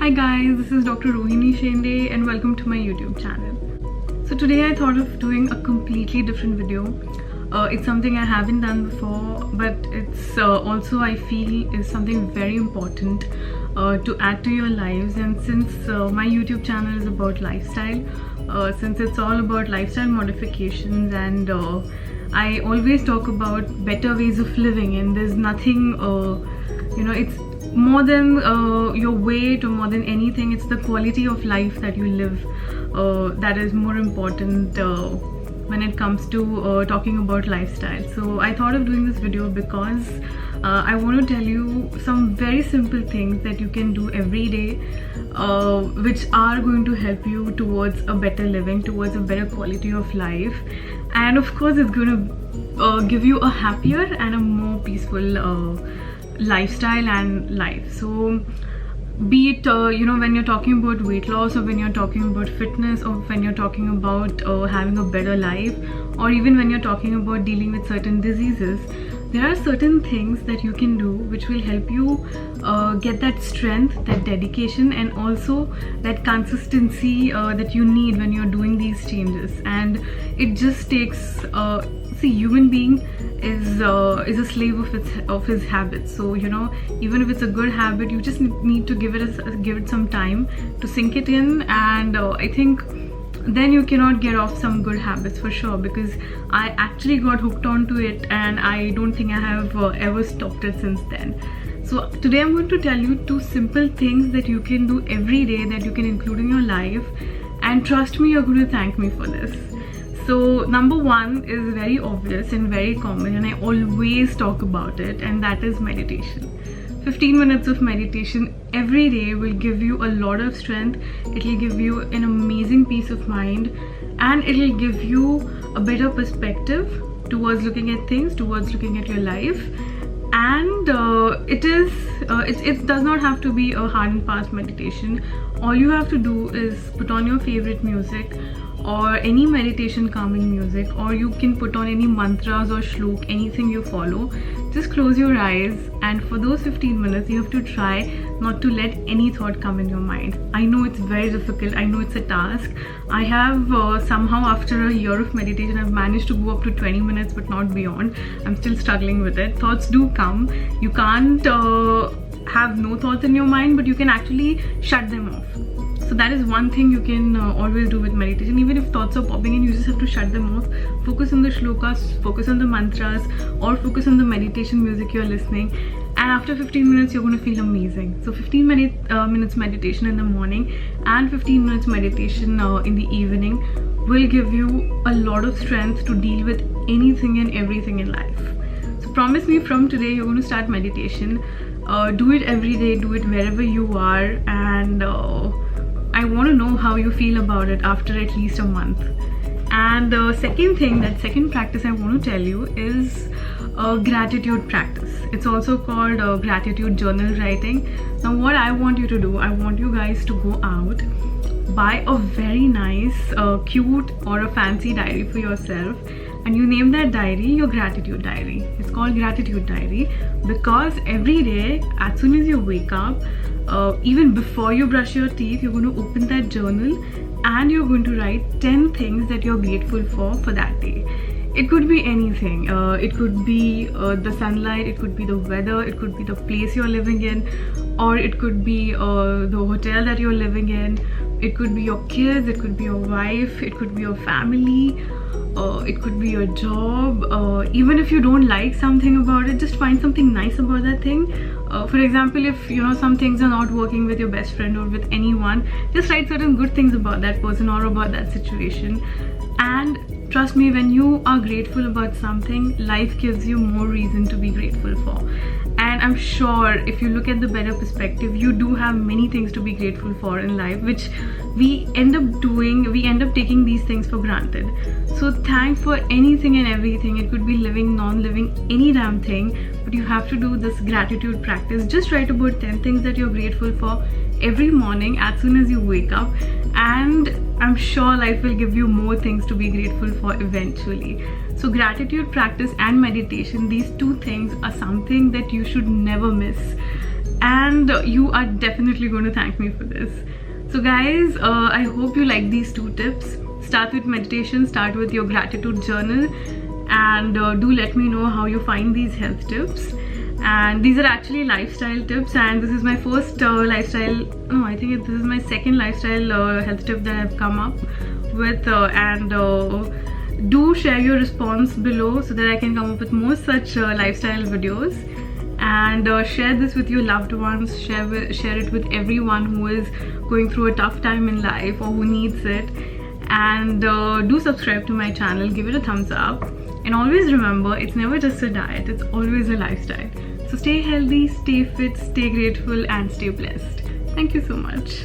Hi guys, this is Dr. Rohini and welcome to my YouTube channel. So today I thought of doing a completely different video. It's something I haven't done before, but it's also I feel is something very important to add to your lives. And since my YouTube channel is about lifestyle, since it's all about lifestyle modifications, and I always talk about better ways of living, and there's nothing, it's more than your weight or more than anything. It's the quality of life that you live that is more important when it comes to talking about lifestyle. So I thought of doing this video because I want to tell you some very simple things that you can do every day which are going to help you towards a better living, towards a better quality of life, and of course it's going to give you a happier and a more peaceful lifestyle and life. So be it when you're talking about weight loss, or when you're talking about fitness, or when you're talking about having a better life, or even when you're talking about dealing with certain diseases, there are certain things that you can do which will help you get that strength, that dedication, and also that consistency that you need when you're doing these changes. And it just takes human being is a slave of his habits. So even if it's a good habit, you just need to give it some time to sink it in, and I think then you cannot get off some good habits for sure, because I actually got hooked onto it and I don't think I have ever stopped it since then. So today I'm going to tell you 2 simple things that you can do every day, that you can include in your life, and trust me, you're going to thank me for this. So number 1 is very obvious and very common, and I always talk about it, and that is meditation. 15 minutes of meditation every day will give you a lot of strength. It will give you an amazing peace of mind, and it will give you a better perspective towards looking at things, towards looking at your life. And it does not have to be a hard and fast meditation. All you have to do is put on your favorite music, or any meditation calming music, or you can put on any mantras or shlok, anything you follow. Just close your eyes, and for those 15 minutes you have to try not to let any thought come in your mind. I know it's very difficult, I know it's a task. I have somehow, after a year of meditation, I've managed to go up to 20 minutes but not beyond. I'm still struggling with it. Thoughts do come. You can't have no thoughts in your mind, but you can actually shut them off. So that is one thing you can always do with meditation. Even if thoughts are popping in, you just have to shut them off. Focus on the shlokas, focus on the mantras, or focus on the meditation music you're listening. And after 15 minutes, you're going to feel amazing. So 15 minutes meditation in the morning and 15 minutes meditation in the evening will give you a lot of strength to deal with anything and everything in life. So promise me, from today you're going to start meditation. Do it every day, do it wherever you are, and I want to know how you feel about it after at least a month. And the second practice I want to tell you is gratitude practice. It's also called gratitude journal writing. Now what I want you to do, I want you guys to go out, buy a very nice cute or a fancy diary for yourself, and you name that diary your gratitude diary. It's called gratitude diary because every day, as soon as you wake up, even before you brush your teeth, you're going to open that journal and you're going to write 10 things that you're grateful for that day. It could be anything. It could be the sunlight, it could be the weather, it could be the place you're living in, or it could be the hotel that you're living in. It could be your kids, it could be your wife, it could be your family, it could be your job. Even if you don't like something about it, just find something nice about that thing. For example, if some things are not working with your best friend or with anyone, just write certain good things about that person or about that situation. And trust me, when you are grateful about something, life gives you more reason to be grateful for. And I'm sure if you look at the better perspective, you do have many things to be grateful for in life, which we end up taking these things for granted. So thank for anything and everything. It could be living, non-living, any damn thing, but you have to do this gratitude practice. Just write about 10 things that you're grateful for every morning as soon as you wake up, and I'm sure life will give you more things to be grateful for eventually. So gratitude practice and meditation, these 2 things are something that you should never miss. and you are definitely going to thank me for this. So guys, I hope you like these 2 tips. Start with meditation, start with your gratitude journal, and do let me know how you find these health tips. And these are actually lifestyle tips, and this is my first lifestyle, no, I think this is my second lifestyle health tip that I've come up with, and do share your response below so that I can come up with more such lifestyle videos. And share this with your loved ones, share it with everyone who is going through a tough time in life or who needs it. And do subscribe to my channel, give it a thumbs up, and always remember, it's never just a diet, it's always a lifestyle. So stay healthy, stay fit, stay grateful, and stay blessed. Thank you so much.